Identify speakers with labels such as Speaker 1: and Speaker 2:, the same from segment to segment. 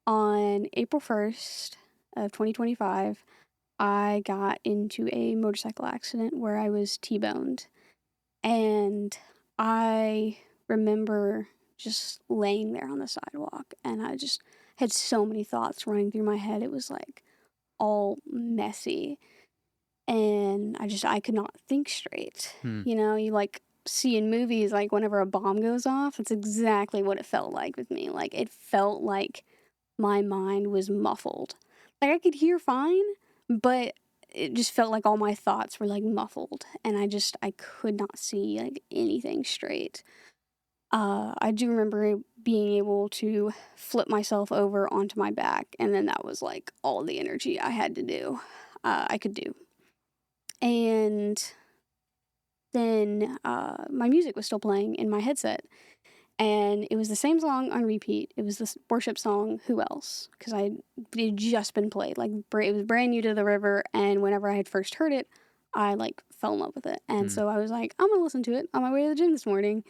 Speaker 1: On April 1st of 2025, I got into a motorcycle accident where I was T-boned. And I remember just laying there on the sidewalk, and I just had so many thoughts running through my head. It was like all messy, and I could not think straight.
Speaker 2: Hmm.
Speaker 1: You like see in movies, like whenever a bomb goes off, it's exactly what it felt like with me. Like it felt like my mind was muffled. Like I could hear fine, but it just felt like all my thoughts were like muffled, and I could not see like anything straight. I do remember being able to flip myself over onto my back, and then that was like all the energy I had to do, I could do. And then my music was still playing in my headset, and it was the same song on repeat. It was this worship song, Who Else? Because it had just been played. Like, it was brand new to the river, and whenever I had first heard it, I, like, fell in love with it. And so I was like, I'm going to listen to it on my way to the gym this morning.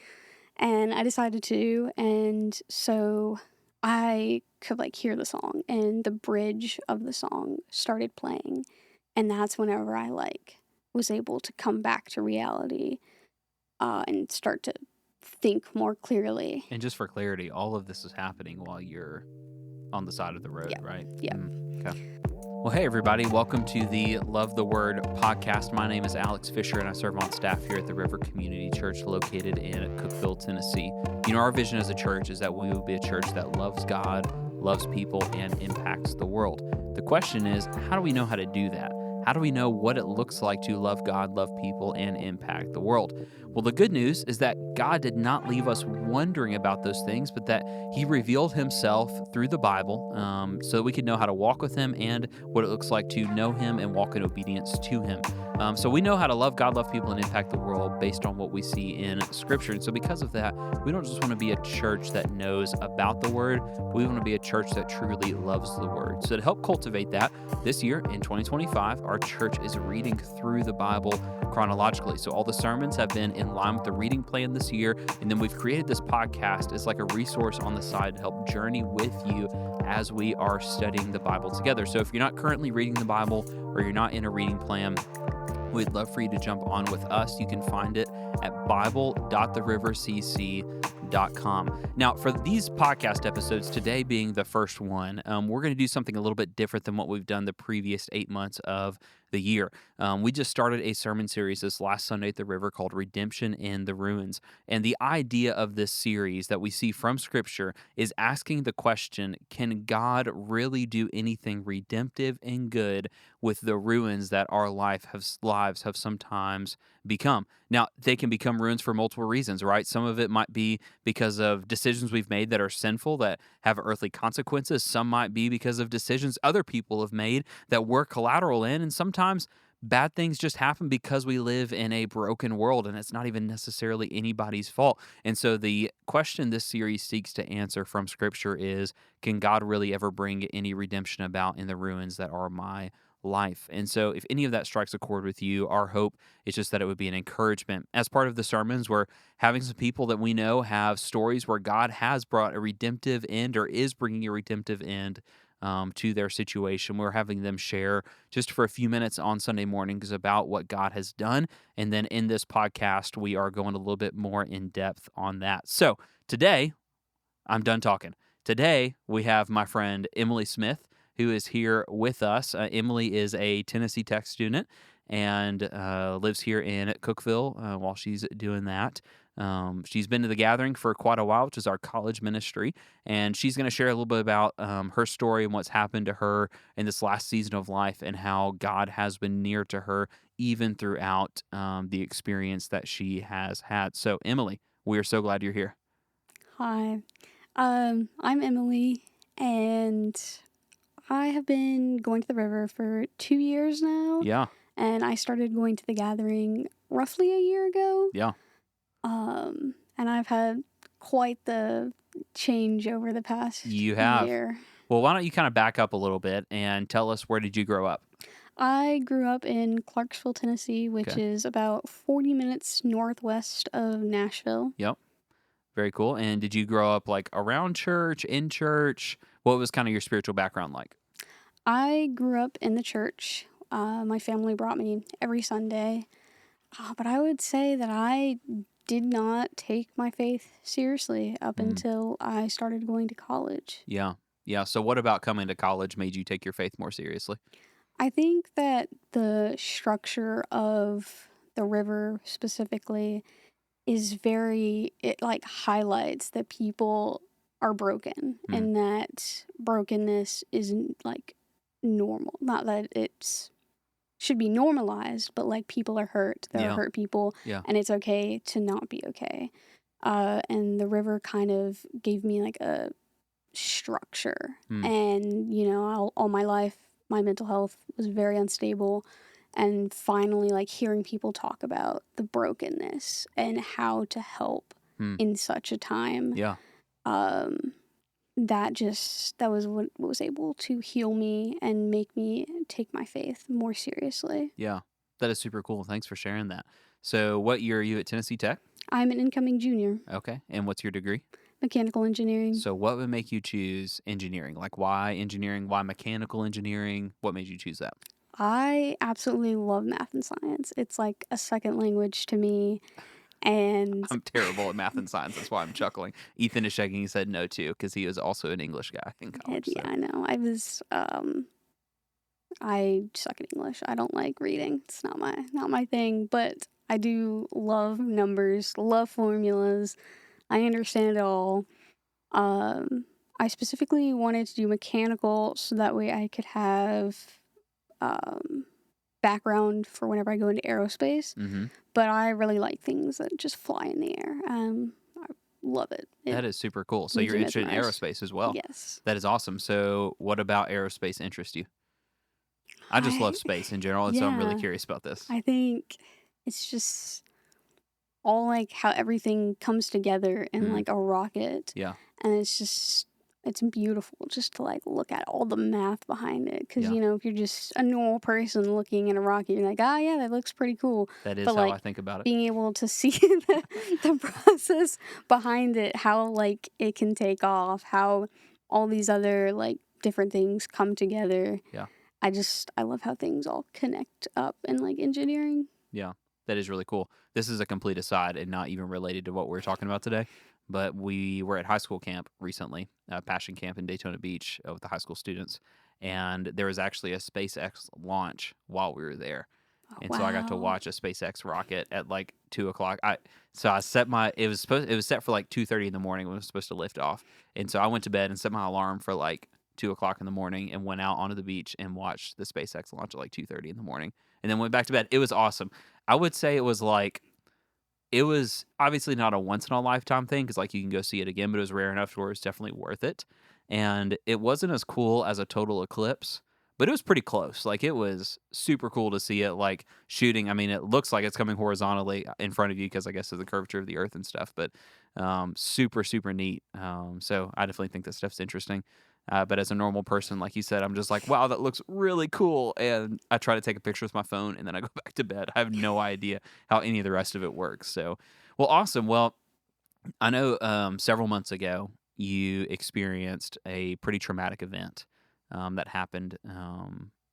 Speaker 1: And I decided to, and so I could, like, hear the song, and the bridge of the song started playing. And that's whenever I, like, was able to come back to reality and start to think more clearly.
Speaker 2: And just for clarity, all of this is happening while you're on the side of the road,
Speaker 1: Yeah.
Speaker 2: right?
Speaker 1: Yeah.
Speaker 2: Okay. Well, hey, everybody. Welcome to the Love the Word podcast. My name is Alex Fisher, and I serve on staff here at the River Community Church located in Cookeville, Tennessee. You know, our vision as a church is that we will be a church that loves God, loves people, and impacts the world. The question is, how do we know how to do that? How do we know what it looks like to love God, love people, and impact the world? Well, the good news is that God did not leave us wondering about those things, but that He revealed Himself through the Bible so that we could know how to walk with Him and what it looks like to know Him and walk in obedience to Him. So we know how to love God, love people, and impact the world based on what we see in Scripture. And so because of that, we don't just want to be a church that knows about the Word, but we want to be a church that truly loves the Word. So to help cultivate that, this year in 2025, our church is reading through the Bible chronologically. So all the sermons have been in line with the reading plan this year, and then we've created this podcast as like a resource on the side to help journey with you as we are studying the Bible together. So if you're not currently reading the Bible or you're not in a reading plan, we'd love for you to jump on with us. You can find it at bible.therivercc.com. Now, for these podcast episodes, today being the first one, we're going to do something a little bit different than what we've done the previous 8 months of the year. We just started a sermon series this last Sunday at the river called Redemption in the Ruins. And the idea of this series that we see from Scripture is asking the question, can God really do anything redemptive and good with the ruins that our lives have sometimes become? Now, they can become ruins for multiple reasons, right? Some of it might be because of decisions we've made that are sinful, that have earthly consequences. Some might be because of decisions other people have made that we're collateral in. And sometimes bad things just happen because we live in a broken world, and it's not even necessarily anybody's fault. And so the question this series seeks to answer from Scripture is, can God really ever bring any redemption about in the ruins that are my life? And so if any of that strikes a chord with you, our hope is just that it would be an encouragement. As part of the sermons, we're having some people that we know have stories where God has brought a redemptive end or is bringing a redemptive end to their situation. We're having them share just for a few minutes on Sunday mornings about what God has done. And then in this podcast, we are going a little bit more in depth on that. So today, I'm done talking. Today, we have my friend Emily Smyth, who is here with us. Emily is a Tennessee Tech student and lives here in Cookeville while she's doing that. She's been to the Gathering for quite a while, which is our college ministry, and she's going to share a little bit about her story and what's happened to her in this last season of life and how God has been near to her even throughout the experience that she has had. So, Emily, we are so glad you're here.
Speaker 1: Hi. I'm Emily, and I have been going to the river for 2 years now.
Speaker 2: Yeah.
Speaker 1: And I started going to the Gathering roughly a year ago.
Speaker 2: Yeah.
Speaker 1: And I've had quite the change over the past
Speaker 2: You have.
Speaker 1: year.
Speaker 2: Well, why don't you kind of back up a little bit and tell us, where did you grow up?
Speaker 1: I grew up in Clarksville, Tennessee, which
Speaker 2: Okay.
Speaker 1: is about 40 minutes northwest of Nashville.
Speaker 2: Yep. Very cool. And did you grow up like around church, in church? What was kind of your spiritual background like?
Speaker 1: I grew up in the church. My family brought me every Sunday. But I would say that I did not take my faith seriously up
Speaker 2: Mm,
Speaker 1: until I started going to college.
Speaker 2: yeah. Yeah. So what about coming to college made you take your faith more seriously?
Speaker 1: I think that the structure of the river specifically is it like highlights that people are broken
Speaker 2: Mm,
Speaker 1: and that brokenness isn't like normal. Not that it's should be normalized, but like people are hurt. There are
Speaker 2: yeah.
Speaker 1: hurt people,
Speaker 2: Yeah.
Speaker 1: and it's okay to not be okay. And the river kind of gave me like a structure.
Speaker 2: Mm,
Speaker 1: And, all my life, my mental health was very unstable. And finally, like hearing people talk about the brokenness and how to help
Speaker 2: mm,
Speaker 1: in such a time,
Speaker 2: yeah.
Speaker 1: um, that was what was able to heal me and make me take my faith more seriously.
Speaker 2: Yeah. That is super cool. Thanks for sharing that. So what year are you at Tennessee Tech?
Speaker 1: I'm an incoming junior,
Speaker 2: Okay. And what's your degree?
Speaker 1: mechanical engineering.
Speaker 2: So what would make you choose engineering? Like why engineering? Why mechanical engineering? What made you choose that?
Speaker 1: I absolutely love math and science. It's like a second language to me. And
Speaker 2: I'm terrible at math and science. That's why I'm chuckling. Ethan is shaking his head no too, because he was also an English guy in college.
Speaker 1: yeah,
Speaker 2: So
Speaker 1: I know. I suck at English. I don't like reading. It's not my thing, but I do love numbers, love formulas. I understand it all. Um, I specifically wanted to do mechanical so that way I could have um, background for whenever I go into aerospace.
Speaker 2: hmm
Speaker 1: But I really like things that just fly in the air. I love it. It
Speaker 2: that is super cool. So
Speaker 1: makes
Speaker 2: you're
Speaker 1: me
Speaker 2: interested in
Speaker 1: mesmerized.
Speaker 2: aerospace as well.
Speaker 1: Yes.
Speaker 2: That is awesome. So what about aerospace interests you? I just
Speaker 1: I
Speaker 2: love space in general, and so I'm really
Speaker 1: yeah.
Speaker 2: curious about this.
Speaker 1: I think it's just all like how everything comes together in
Speaker 2: Mm,
Speaker 1: like a rocket,
Speaker 2: yeah,
Speaker 1: and it's beautiful just to like look at all the math behind it, because
Speaker 2: yeah.
Speaker 1: if you're just a normal person looking at a rocket, you're like, ah, yeah, that looks pretty cool.
Speaker 2: That is
Speaker 1: But
Speaker 2: how I
Speaker 1: like
Speaker 2: think about it.
Speaker 1: being able to see the process behind it, how like it can take off, how all these other like different things come together.
Speaker 2: Yeah.
Speaker 1: I love how things all connect up in like engineering.
Speaker 2: Yeah, that is really cool. This is a complete aside and not even related to what we're talking about today. But we were at high school camp recently, Passion Camp in Daytona Beach with the high school students. And there was actually a SpaceX launch while we were there.
Speaker 1: Oh,
Speaker 2: And so I got to
Speaker 1: wow.
Speaker 2: watch a SpaceX rocket at like 2 o'clock. I set my it was set for like 2:30 in the morning when it was supposed to lift off. And so I went to bed and set my alarm for like 2 o'clock in the morning and went out onto the beach and watched the SpaceX launch at like 2:30 in the morning and then went back to bed. It was awesome. I would say it was obviously not a once in a lifetime thing because like you can go see it again, but it was rare enough to where it's definitely worth it. And it wasn't as cool as a total eclipse, but it was pretty close. Like it was super cool to see it like shooting. I mean, it looks like it's coming horizontally in front of you because I guess of the curvature of the earth and stuff, but super, super neat. So I definitely think that stuff's interesting. But as a normal person, like you said, I'm just like, wow, that looks really cool. And I try to take a picture with my phone and then I go back to bed. I have no idea how any of the rest of it works. So, well, awesome. Well, I know several months ago you experienced a pretty traumatic event that happened.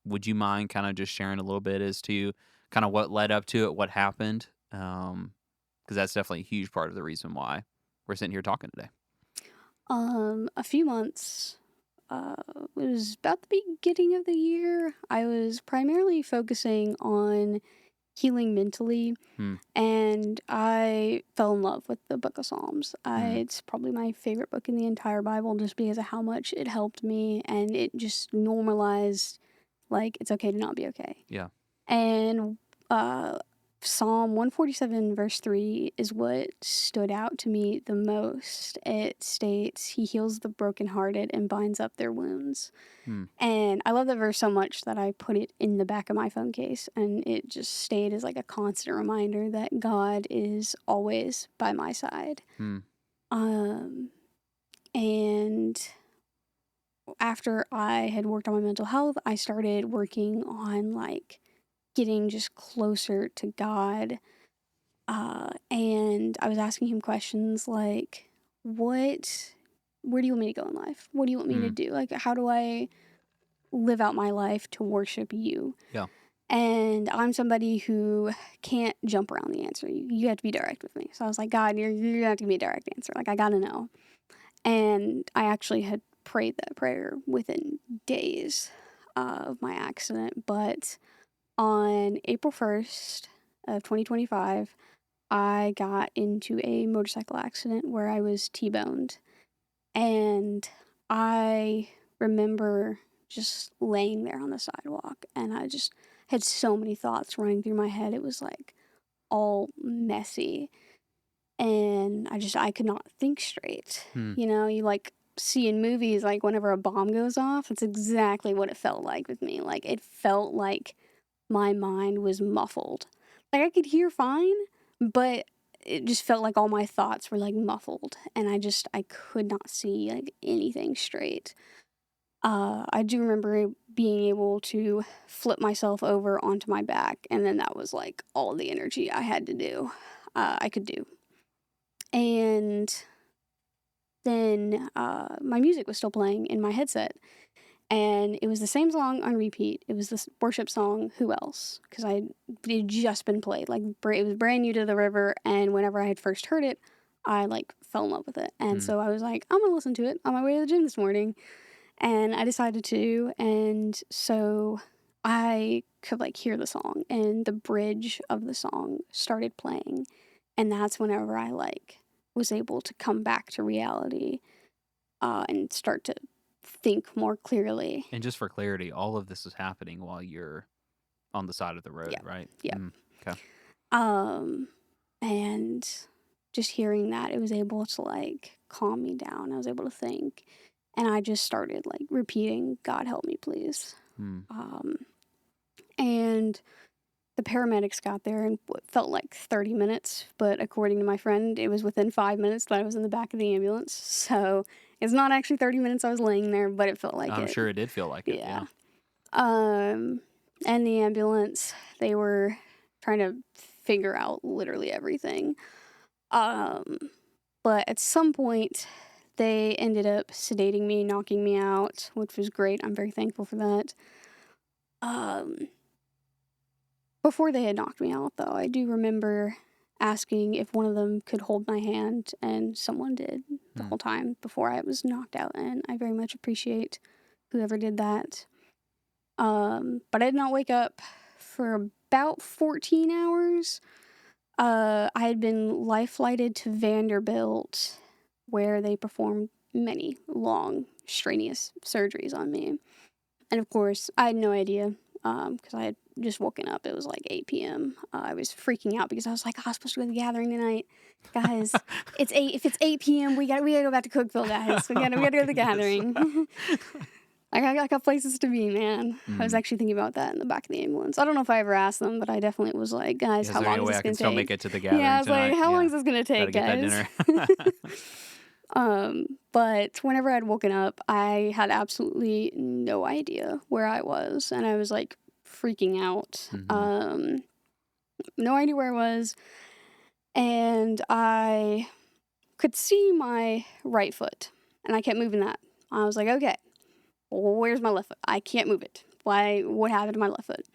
Speaker 2: Would you mind kind of just sharing a little bit as to kind of what led up to it, what happened? Because that's definitely a huge part of the reason why we're sitting here talking today.
Speaker 1: A few months. It was about the beginning of the year. I was primarily focusing on healing mentally,
Speaker 2: Hmm.
Speaker 1: and I fell in love with the Book of Psalms.
Speaker 2: Hmm.
Speaker 1: It's probably my favorite book in the entire Bible, just because of how much it helped me, and it just normalized like it's okay to not be okay.
Speaker 2: Yeah.
Speaker 1: And uh, Psalm 147, verse 3, is what stood out to me the most. It states, He heals the brokenhearted and binds up their wounds.
Speaker 2: Hmm.
Speaker 1: And I love that verse so much that I put it in the back of my phone case, and it just stayed as like a constant reminder that God is always by my side.
Speaker 2: Hmm.
Speaker 1: Um, and after I had worked on my mental health, I started working on like getting just closer to God. And I was asking him questions like, what where do you want me to go in life? What do you want me to
Speaker 2: Mm.
Speaker 1: do? Like, how do I live out my life to worship you?
Speaker 2: Yeah.
Speaker 1: And I'm somebody who can't jump around the answer. You have to be direct with me. So I was like, God, you're gonna have to give me a direct answer. Like, I gotta know. And I actually had prayed that prayer within days of my accident. But on April 1st of 2025, I got into a motorcycle accident where I was T-boned. And I remember just laying there on the sidewalk, and I just had so many thoughts running through my head. It was like all messy, and I could not think straight.
Speaker 2: Hmm.
Speaker 1: You know, you like see in movies, like whenever a bomb goes off, that's exactly what it felt like with me. Like, it felt like my mind was muffled. Like, I could hear fine, but it just felt like all my thoughts were like muffled, and I could not see like anything straight. I do remember being able to flip myself over onto my back, and then that was like all the energy I had to do, I could do. And then my music was still playing in my headset, and it was the same song on repeat. It was this worship song, Who Else? Because it had just been played. Like, it was brand new to the river, and whenever I had first heard it, I, like, fell in love with it. And
Speaker 2: Hmm.
Speaker 1: so I was like, I'm gonna listen to it on my way to the gym this morning. And I decided to, and so I could, like, hear the song, and the bridge of the song started playing, and that's whenever I, like, was able to come back to reality, and start to think more clearly.
Speaker 2: And just for clarity, all of this is happening while you're on the side of the road,
Speaker 1: Yeah.
Speaker 2: right?
Speaker 1: Yeah.
Speaker 2: Mm. Okay.
Speaker 1: Um, and just hearing that, it was able to like calm me down. I was able to think, and I just started like repeating, "God help me, please."
Speaker 2: Mm.
Speaker 1: Um, and the paramedics got there in what felt like 30 minutes, but according to my friend, it was within 5 minutes that I was in the back of the ambulance. So it's not actually 30 minutes I was laying there, but it felt like
Speaker 2: I'm
Speaker 1: it.
Speaker 2: sure it did feel like it.
Speaker 1: Yeah.
Speaker 2: Yeah.
Speaker 1: Um, and the ambulance, they were trying to figure out literally everything. Um, but at some point, they ended up sedating me, knocking me out, which was great. I'm very thankful for that. Um, Before they had knocked me out, though, I do remember asking if one of them could hold my hand, and someone did the
Speaker 2: Mm.
Speaker 1: whole time before I was knocked out, and I very much appreciate whoever did that. But I did not wake up for about 14 hours. I had been life flighted to Vanderbilt, where they performed many long, strenuous surgeries on me. And of course, I had no idea because I had just woken up. It was like 8 p.m. I was freaking out because I was like, oh, I was supposed to go to the gathering tonight. Guys, it's 8. If it's 8 p.m., we gotta go back to Cookville, guys. We
Speaker 2: Oh
Speaker 1: gotta, we
Speaker 2: my
Speaker 1: gotta go to the
Speaker 2: goodness.
Speaker 1: gathering. I got places to be, man. I was
Speaker 2: Mm.
Speaker 1: actually thinking about that in the back of the ambulance. I don't know if I ever asked them, but I definitely was like, guys,
Speaker 2: Is
Speaker 1: how
Speaker 2: there any
Speaker 1: long is
Speaker 2: way
Speaker 1: this
Speaker 2: I can
Speaker 1: gonna
Speaker 2: still make
Speaker 1: take?
Speaker 2: it to the
Speaker 1: Yeah, I
Speaker 2: gathering
Speaker 1: was like,
Speaker 2: tonight?
Speaker 1: how long
Speaker 2: Yeah.
Speaker 1: is this gonna
Speaker 2: Got to
Speaker 1: take,
Speaker 2: get that
Speaker 1: guys?
Speaker 2: dinner.
Speaker 1: But whenever I'd woken up, I had absolutely no idea where I was, and I was like freaking out.
Speaker 2: Hmm.
Speaker 1: No idea where I was, and I could see my right foot, and I kept moving that. I was like, okay, where's my left foot? I can't move it. Why? What happened to my left foot?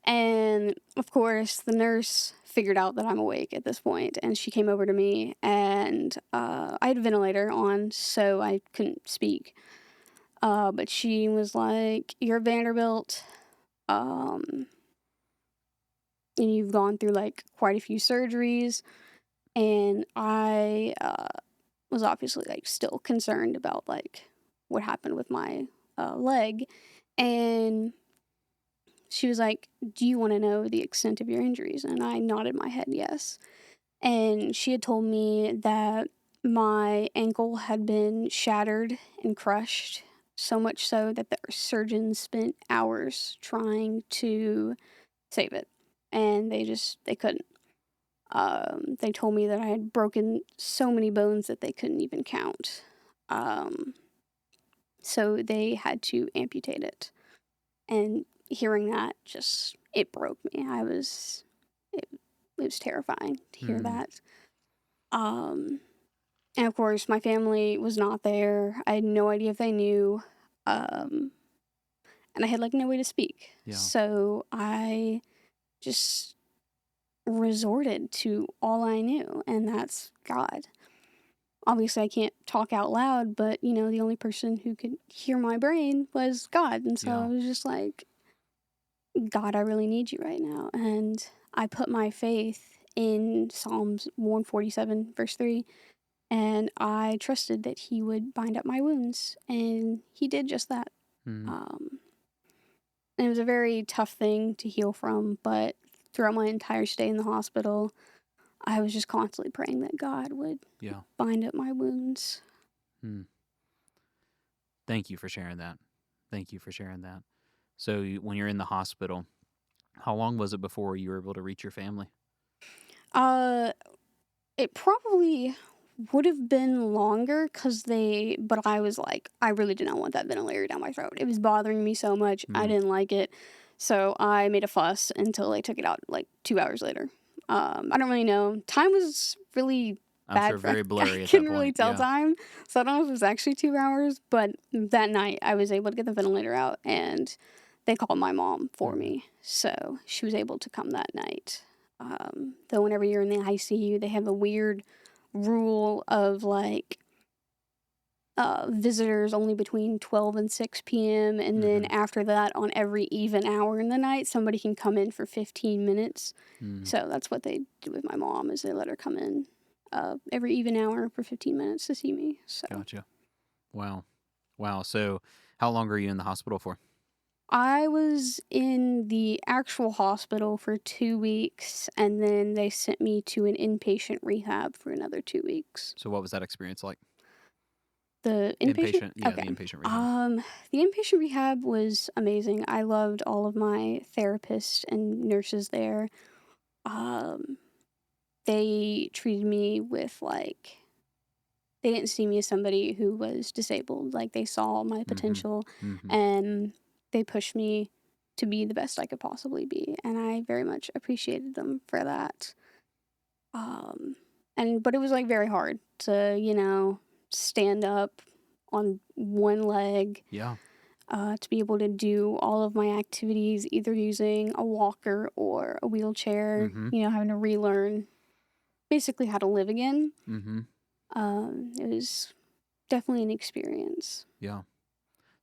Speaker 1: And of course, the nurse figured out that I'm awake at this point, and she came over to me, and I had a ventilator on, so I couldn't speak. But she was like, "You're Vanderbilt, um, and you've gone through like quite a few surgeries." And I was obviously like still concerned about like what happened with my leg, and she was like, "Do you want to know the extent of your injuries?" And I nodded my head yes. And she had told me that my ankle had been shattered and crushed, so much so that the surgeons spent hours trying to save it. And they couldn't. They told me that I had broken so many bones that they couldn't even count. Um, so they had to amputate it. And hearing that just it broke me. It, it was terrifying to hear
Speaker 2: Mm.
Speaker 1: that. Um And of course, my family was not there. I had no idea if they knew. Um, and I had like no way to speak.
Speaker 2: Yeah.
Speaker 1: So I just resorted to all I knew, and that's God. Obviously, I can't talk out loud, but the only person who could hear my brain was God. And so I
Speaker 2: Yeah.
Speaker 1: was just like, God, I really need you right now. And I put my faith in Psalms 147, verse 3, and I trusted that He would bind up my wounds. And He did just that.
Speaker 2: Mm,
Speaker 1: Um, and it was a very tough thing to heal from, but throughout my entire stay in the hospital, I was just constantly praying that God would
Speaker 2: yeah.
Speaker 1: bind up my wounds.
Speaker 2: Mm. Thank you for sharing that. Thank you for sharing that. So when you're in the hospital, how long was it before you were able to reach your family?
Speaker 1: Uh, it probably would have been longer but I was like, I really did not want that ventilator down my throat. It was bothering me so much. I
Speaker 2: Mm,
Speaker 1: didn't like it. So I made a fuss until they took it out like 2 hours later. I don't really know. Time was really
Speaker 2: I'm sure
Speaker 1: bad for,
Speaker 2: very
Speaker 1: I
Speaker 2: blurry at that
Speaker 1: couldn't really
Speaker 2: point.
Speaker 1: tell
Speaker 2: Yeah.
Speaker 1: time. So I don't know if it was actually 2 hours, but that night I was able to get the ventilator out and they called my mom for
Speaker 2: Hmm.
Speaker 1: me. So she was able to come that night. Though whenever you're in the ICU, they have a weird rule of like visitors only between 12 and 6 p.m. And then
Speaker 2: Hmm.
Speaker 1: after that, on every even hour in the night, somebody can come in for 15 minutes.
Speaker 2: Mm,
Speaker 1: So that's what they did with my mom is they let her come in every even hour for 15 minutes to see me. So
Speaker 2: gotcha. Wow. Wow. So how long are you in the hospital for?
Speaker 1: I was in the actual hospital for 2 weeks, and then they sent me to an inpatient rehab for another 2 weeks.
Speaker 2: So what was that experience like?
Speaker 1: The inpatient?
Speaker 2: Inpatient. Yeah,
Speaker 1: Okay.
Speaker 2: the inpatient rehab.
Speaker 1: The inpatient rehab was amazing. I loved all of my therapists and nurses there. Um, they treated me with like they didn't see me as somebody who was disabled. Like they saw my
Speaker 2: Hmm.
Speaker 1: potential
Speaker 2: Hmm.
Speaker 1: and they pushed me to be the best I could possibly be. And I very much appreciated them for that. Um, but it was like very hard to, stand up on one leg,
Speaker 2: Yeah.
Speaker 1: to be able to do all of my activities either using a walker or a wheelchair,
Speaker 2: Hmm.
Speaker 1: having to relearn basically how to live again.
Speaker 2: Hmm.
Speaker 1: It was definitely an experience.
Speaker 2: Yeah.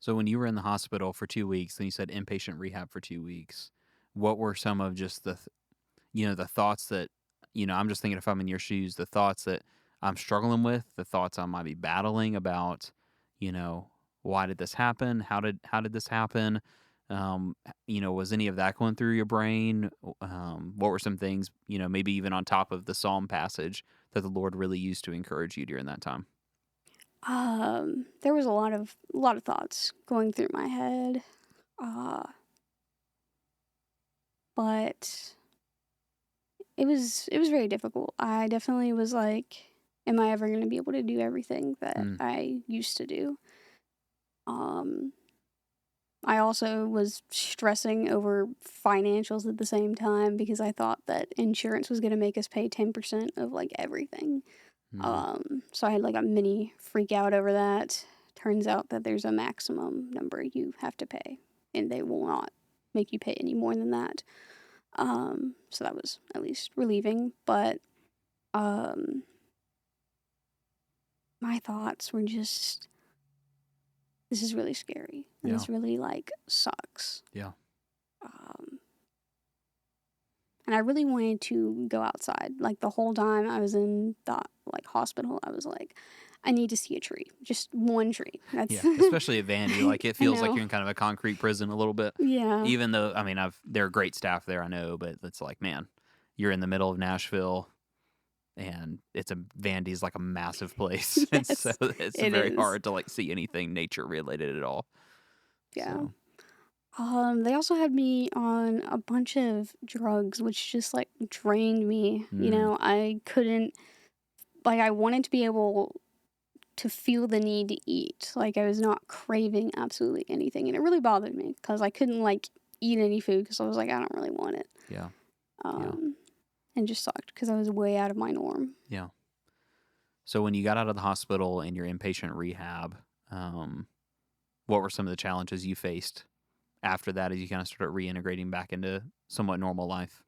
Speaker 2: So when you were in the hospital for 2 weeks, then you said inpatient rehab for 2 weeks. What were some of just the thoughts that, I'm just thinking if I'm in your shoes, the thoughts that I'm struggling with, the thoughts I might be battling about, you know, why did this happen? How did this happen? Was any of that going through your brain? What were some things, maybe even on top of the Psalm passage that the Lord really used to encourage you during that time?
Speaker 1: There was a lot of thoughts going through my head, uh, but it was very difficult. I definitely was like, am I ever going to be able to do everything that
Speaker 2: Mm,
Speaker 1: I used to do? Um, I also was stressing over financials at the same time because I thought that insurance was going to make us pay 10% of like everything.
Speaker 2: mm,
Speaker 1: So I had like a mini freak out over that. Turns out that there's a maximum number you have to pay, and they will not make you pay any more than that. So that was at least relieving, but um, my thoughts were just, this is really scary, and
Speaker 2: yeah,
Speaker 1: this really like sucks.
Speaker 2: yeah.
Speaker 1: Um, and I really wanted to go outside. Like the whole time I was in the like hospital, I was like, I need to see a tree, just one tree. That's
Speaker 2: Yeah, especially at Vandy, like, it
Speaker 1: I
Speaker 2: feels like
Speaker 1: know.
Speaker 2: you're in kind of a concrete prison a little bit.
Speaker 1: Yeah.
Speaker 2: Even though, I mean, there are great staff there, I know, but it's like, man, you're in the middle of Nashville, and Vandy's like a massive place, and so
Speaker 1: Yes,
Speaker 2: it's
Speaker 1: it
Speaker 2: very
Speaker 1: is.
Speaker 2: hard to, like, see anything nature related at all.
Speaker 1: Yeah.
Speaker 2: So,
Speaker 1: They also had me on a bunch of drugs, which just like drained me.
Speaker 2: mm,
Speaker 1: I couldn't, like, I wanted to be able to feel the need to eat. Like, I was not craving absolutely anything. And it really bothered me because I couldn't, like, eat any food because I was like, I don't really want it.
Speaker 2: yeah, yeah,
Speaker 1: Um, and just sucked because I was way out of my norm.
Speaker 2: yeah. So when you got out of the hospital and your inpatient rehab, um, what were some of the challenges you faced after that as you kind of started reintegrating back into somewhat normal life?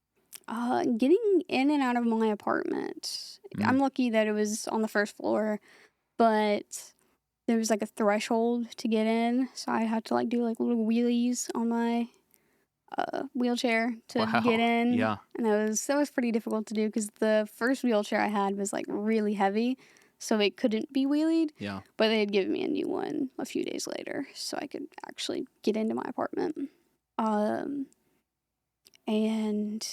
Speaker 1: Getting in and out of my apartment.
Speaker 2: Mm.
Speaker 1: I'm lucky that it was on the first floor, but there was like a threshold to get in, so I had to like do like little wheelies on my wheelchair to get
Speaker 2: Wow.
Speaker 1: in,
Speaker 2: Yeah.
Speaker 1: and that was pretty difficult to do because the first wheelchair I had was like really heavy, so it couldn't be wheelied.
Speaker 2: Yeah.
Speaker 1: But they had given me a new one a few days later, so I could actually get into my apartment. Um, and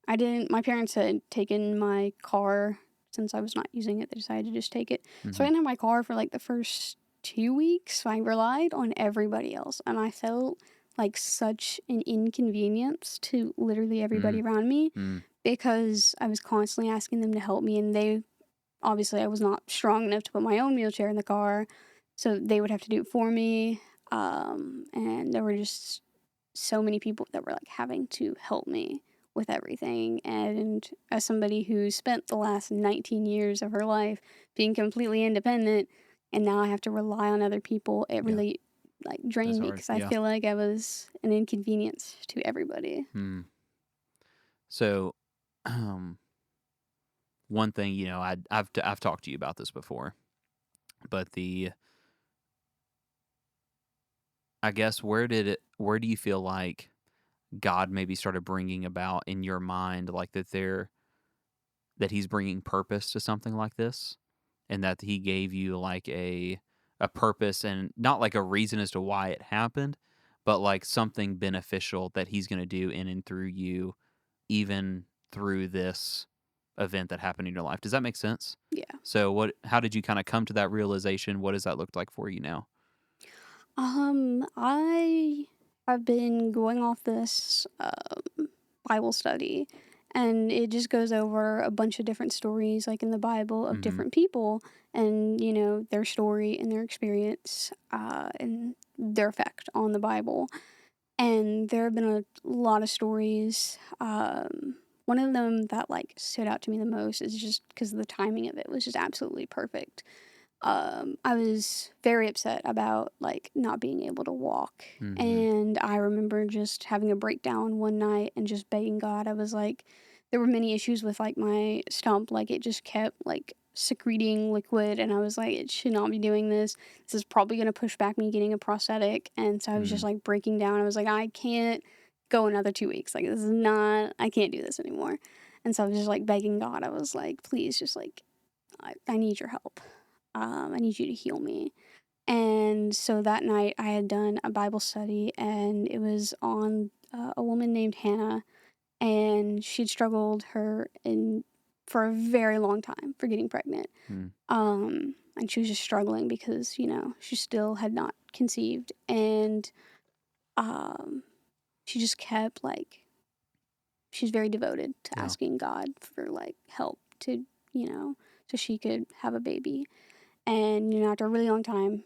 Speaker 1: I didn't. My parents had taken my car since I was not using it. They decided to just take it, so I
Speaker 2: Mhm.
Speaker 1: didn't have my car for like the first 2 weeks. So I relied on everybody else, and I felt like such an inconvenience to literally everybody
Speaker 2: Mm.
Speaker 1: around me
Speaker 2: Mm.
Speaker 1: because I was constantly asking them to help me, and they obviously I was not strong enough to put my own wheelchair in the car, so they would have to do it for me. And there were just so many people that were like having to help me with everything. And as somebody who spent the last 19 years of her life being completely independent, and now I have to rely on other people, it
Speaker 2: Yeah.
Speaker 1: really like
Speaker 2: That's
Speaker 1: drained me
Speaker 2: hard.
Speaker 1: because I
Speaker 2: Yeah.
Speaker 1: feel like I was an inconvenience to everybody.
Speaker 2: Mm. So, um, one thing, I've talked to you about this before, but I guess where do you feel like God maybe started bringing about in your mind, like that he's bringing purpose to something like this, and that he gave you like a purpose and not like a reason as to why it happened, but like something beneficial that he's going to do in and through you, even through this event that happened in your life. Does that make sense?
Speaker 1: Yeah.
Speaker 2: So how did you kind of come to that realization? What does that look like for you now?
Speaker 1: I have been going off this Bible study, and it just goes over a bunch of different stories, like in the Bible, of
Speaker 2: Mhm.
Speaker 1: different people, and their story and their experience, and their effect on the Bible. And there have been a lot of stories. One of them that like stood out to me the most is just because the timing of it was just absolutely perfect. I was very upset about like not being able to walk.
Speaker 2: Mhm.
Speaker 1: And I remember just having a breakdown one night and just begging God. I was like, there were many issues with like my stump, like it just kept like secreting liquid. And I was like, it should not be doing this. This is probably going to push back me getting a prosthetic. And so I was just
Speaker 2: Mm.
Speaker 1: like breaking down. I was like, I can't go another 2 weeks. Like, this is not, I can't do this anymore. And so I was just like begging God. I was like, please, just like, I need your help. I need you to heal me. And so that night I had done a Bible study, and it was on a woman named Hannah, and she'd struggled her in for a very long time for getting pregnant.
Speaker 2: Mm.
Speaker 1: And she was just struggling because, she still had not conceived. And um, she just kept like, she's very devoted to
Speaker 2: Yeah.
Speaker 1: asking God for like help to, so she could have a baby. And, after a really long time,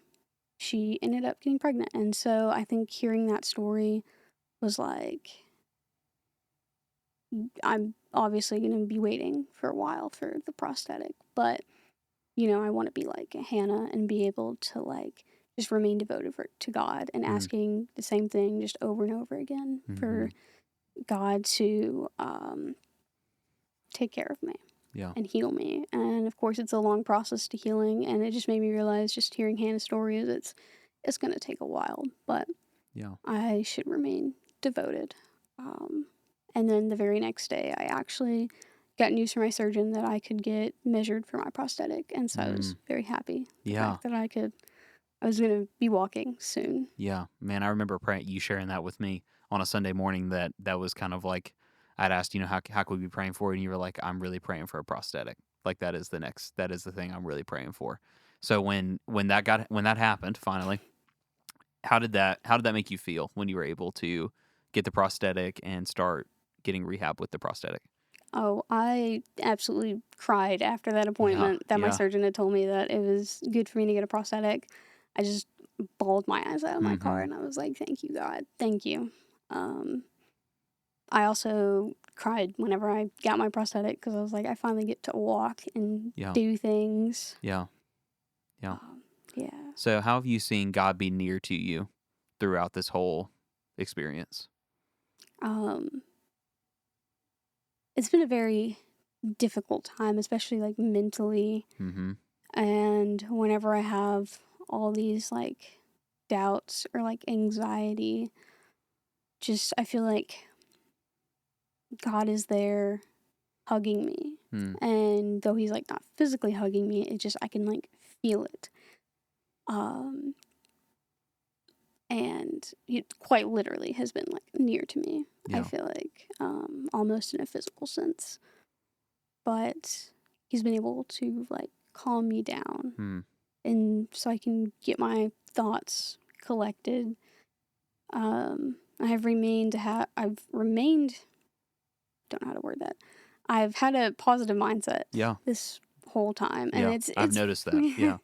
Speaker 1: she ended up getting pregnant. And so I think hearing that story was like, I'm obviously going to be waiting for a while for the prosthetic, but I want to be like Hannah and be able to like just remain devoted to God and
Speaker 2: Mm.
Speaker 1: asking the same thing just over and over again for
Speaker 2: Mhm.
Speaker 1: God to take care of me
Speaker 2: Yeah.
Speaker 1: and heal me. And of course, it's a long process to healing, and it just made me realize just hearing Hannah's story is it's going to take a while, but
Speaker 2: Yeah.
Speaker 1: I should remain devoted. Um, and then the very next day, I actually got news from my surgeon that I could get measured for my prosthetic, and so I was
Speaker 2: Mm.
Speaker 1: very happy the
Speaker 2: Yeah.
Speaker 1: fact that I was going to be walking soon.
Speaker 2: Yeah, man, I remember you sharing that with me on a Sunday morning. That was kind of like I'd asked, how could we be praying for it, and you were like, I'm really praying for a prosthetic. Like that is the thing I'm really praying for. So when that happened finally, how did that make you feel when you were able to get the prosthetic and start getting rehab with the prosthetic?
Speaker 1: Oh, I absolutely cried after that
Speaker 2: Yeah,
Speaker 1: appointment that my
Speaker 2: yeah,
Speaker 1: surgeon had told me that it was good for me to get a prosthetic. I just bawled my eyes out of my car
Speaker 2: mm-hmm,
Speaker 1: and I was like, thank you, God. Thank you. Um, I also cried whenever I got my prosthetic because I was like, I finally get to walk and
Speaker 2: Yeah.
Speaker 1: do things.
Speaker 2: Yeah. Yeah.
Speaker 1: Um, yeah.
Speaker 2: So, how have you seen God be near to you throughout this whole experience?
Speaker 1: Um, it's been a very difficult time, especially like mentally.
Speaker 2: Mm-hmm.
Speaker 1: And whenever I have all these like doubts or like anxiety, just I feel like God is there hugging me.
Speaker 2: Mm.
Speaker 1: And though he's like not physically hugging me, it just I can like feel it. Um and he quite literally has been like near to me. I
Speaker 2: Yeah.
Speaker 1: feel like almost in a physical sense. But he's been able to like calm me down
Speaker 2: Mm.
Speaker 1: and so I can get my thoughts collected. I've remained, don't know how to word that. I've had a positive mindset
Speaker 2: Yeah.
Speaker 1: this whole time, and
Speaker 2: Yeah. I've
Speaker 1: it's
Speaker 2: noticed that. Yeah.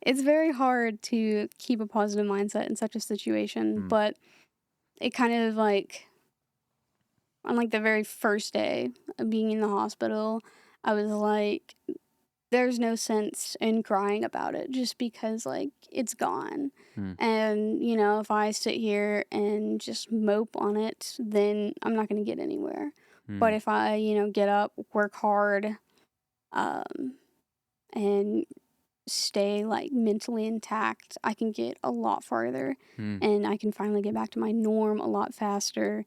Speaker 1: it's very hard to keep a positive mindset in such a situation,
Speaker 2: Mm.
Speaker 1: but it kind of like on like the very first day of being in the hospital, I was like, there's no sense in crying about it just because like it's gone.
Speaker 2: Mm.
Speaker 1: And, if I sit here and just mope on it, then I'm not going to get anywhere. But
Speaker 2: Mm.
Speaker 1: if I, get up, work hard, um, and stay like mentally intact, I can get a lot farther
Speaker 2: Mm.
Speaker 1: and I can finally get back to my norm a lot faster.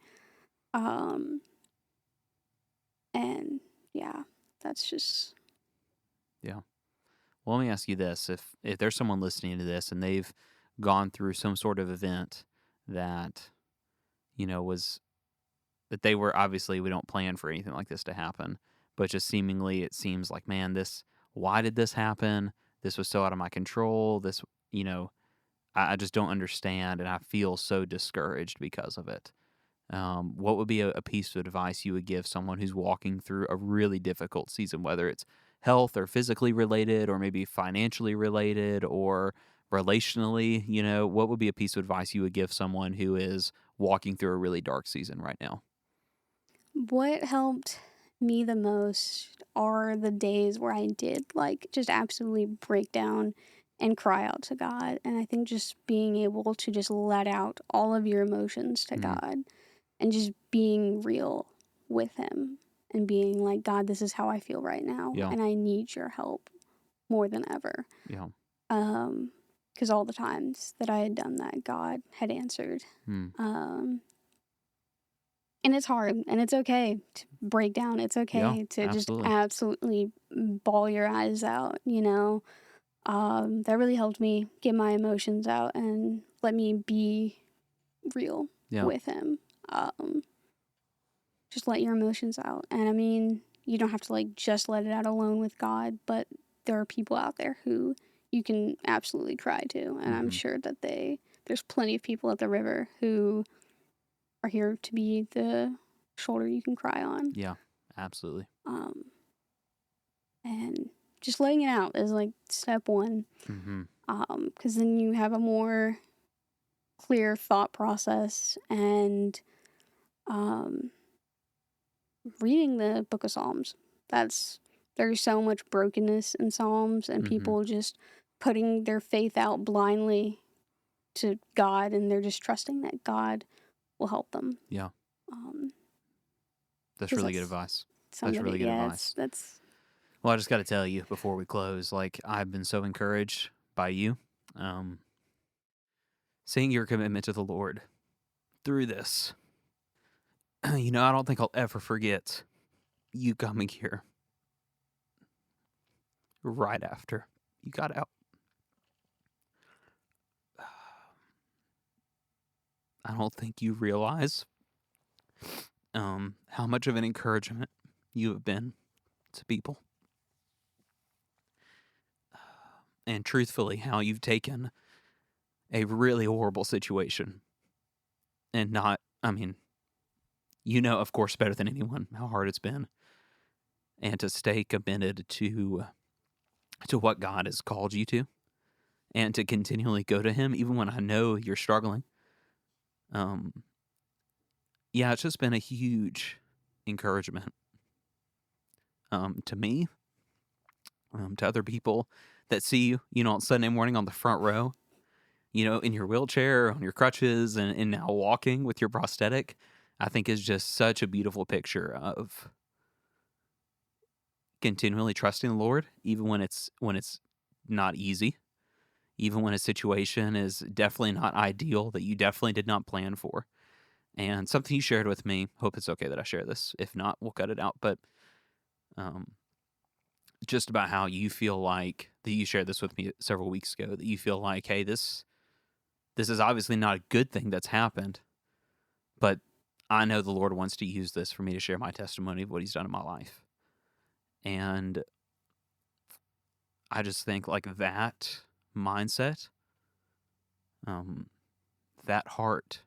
Speaker 1: Um, and yeah, that's just,
Speaker 2: Yeah. Well, let me ask you this: if there's someone listening to this and they've gone through some sort of event that was that they were obviously we don't plan for anything like this to happen, but just seemingly it seems like, man, this why did this happen? This was so out of my control. This, you know, I just don't understand, and I feel so discouraged because of it. What would be a piece of advice you would give someone who's walking through a really difficult season, whether it's health or physically related, or maybe financially related, or relationally? What would be a piece of advice you would give someone who is walking through a really dark season right now?
Speaker 1: what helped me the most are the days where I did like just absolutely break down and cry out to God. And I think just being able to just let out all of your emotions to
Speaker 2: Mm,
Speaker 1: God and just being real with Him and being like, God, this is how I feel right now.
Speaker 2: yeah,
Speaker 1: And I need your help more than ever.
Speaker 2: yeah,
Speaker 1: Um, because all the times that I had done that, God had answered.
Speaker 2: mm,
Speaker 1: Um, and it's hard and it's okay to break down. It's
Speaker 2: yeah,
Speaker 1: okay to just
Speaker 2: absolutely,
Speaker 1: absolutely bawl your eyes out. That really helped me get my emotions out and let me be real
Speaker 2: yeah,
Speaker 1: with him. Um, just let your emotions out. And I mean, you don't have to like just let it out alone with God, but there are people out there who you can absolutely cry to. And I'm
Speaker 2: hmm,
Speaker 1: sure that there's plenty of people at the river who are here to be the shoulder you can cry on.
Speaker 2: yeah, absolutely,
Speaker 1: Um, and just letting it out is like step one.
Speaker 2: hmm,
Speaker 1: Because then you have a more clear thought process and um, reading the book of Psalms. That's there's so much brokenness in Psalms and
Speaker 2: hmm,
Speaker 1: people just putting their faith out blindly to God and they're just trusting that God will help them.
Speaker 2: yeah.
Speaker 1: Um,
Speaker 2: That's
Speaker 1: because
Speaker 2: really good
Speaker 1: that's
Speaker 2: advice.
Speaker 1: some
Speaker 2: That's
Speaker 1: of
Speaker 2: really
Speaker 1: it.
Speaker 2: good
Speaker 1: Yeah,
Speaker 2: advice.
Speaker 1: that's
Speaker 2: Well, I just got to tell you before we close, like I've been so encouraged by you, um, seeing your commitment to the Lord through this. I don't think I'll ever forget you coming here right after you got out. I don't think you realize how much of an encouragement you have been to people, and truthfully, how you've taken a really horrible situation and not. I mean, of course, better than anyone how hard it's been, and to stay committed to what God has called you to, and to continually go to Him even when I know you're struggling. Um, yeah, it's just been a huge encouragement to me, to other people that see you, on Sunday morning on the front row, in your wheelchair, on your crutches, and now walking with your prosthetic. I think is just such a beautiful picture of continually trusting the Lord, even when it's not easy, even when a situation is definitely not ideal that you definitely did not plan for. And something you shared with me, hope it's okay that I share this. If not, we'll cut it out. But um, just about how you feel like that you shared this with me several weeks ago, that you feel like, hey, this is obviously not a good thing that's happened, but I know the Lord wants to use this for me to share my testimony of what He's done in my life. And I just think like that mindset, um, that heart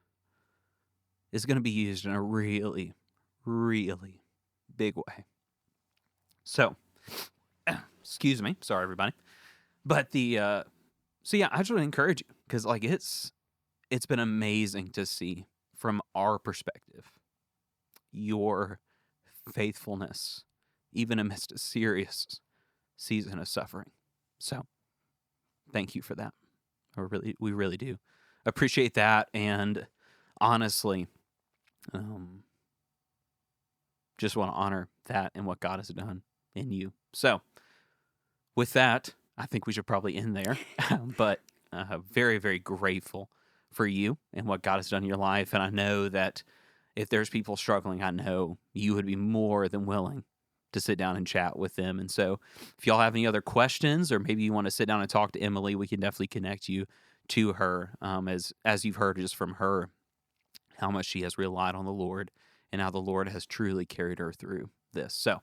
Speaker 2: is going to be used in a really, really big way. So, excuse me. Sorry, everybody. But so yeah, I just want to encourage you because like it's been amazing to see from our perspective your faithfulness, even amidst a serious season of suffering. So thank you for that. We really do appreciate that, and honestly, just want to honor that and what God has done in you. So with that, I think we should probably end there. But very, very grateful for you and what God has done in your life. And I know that if there's people struggling, I know you would be more than willing to sit down and chat with them. And so if y'all have any other questions, or maybe you want to sit down and talk to Emily, we can definitely connect you to her, as you've heard just from her, how much she has relied on the Lord and how the Lord has truly carried her through this. So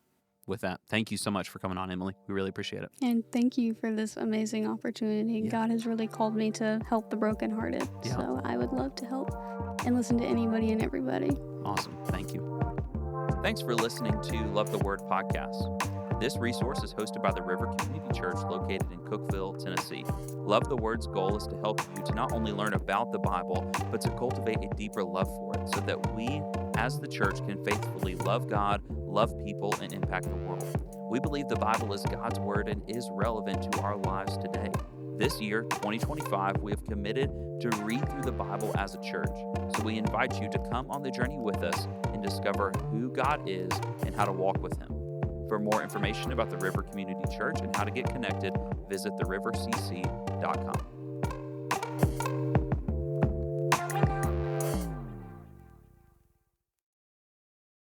Speaker 2: with that, thank you so much for coming on, Emily. We really appreciate it.
Speaker 1: And thank you for this amazing opportunity.
Speaker 2: Yeah.
Speaker 1: God has really called me to help the brokenhearted.
Speaker 2: Yeah.
Speaker 1: So I would love to help and listen to anybody and everybody.
Speaker 2: Awesome. Thank you. Thanks for listening to Love the Word podcast. This resource is hosted by the River Community Church located in Cookeville, Tennessee. Love the Word's goal is to help you to not only learn about the Bible, but to cultivate a deeper love for it so that we, as the church, can faithfully love God, love people, and impact the world. We believe the Bible is God's Word and is relevant to our lives today. This year, 2025, we have committed to read through the Bible as a church. So we invite you to come on the journey with us and discover who God is and how to walk with Him. For more information about the River Community Church and how to get connected, visit therivercc.com.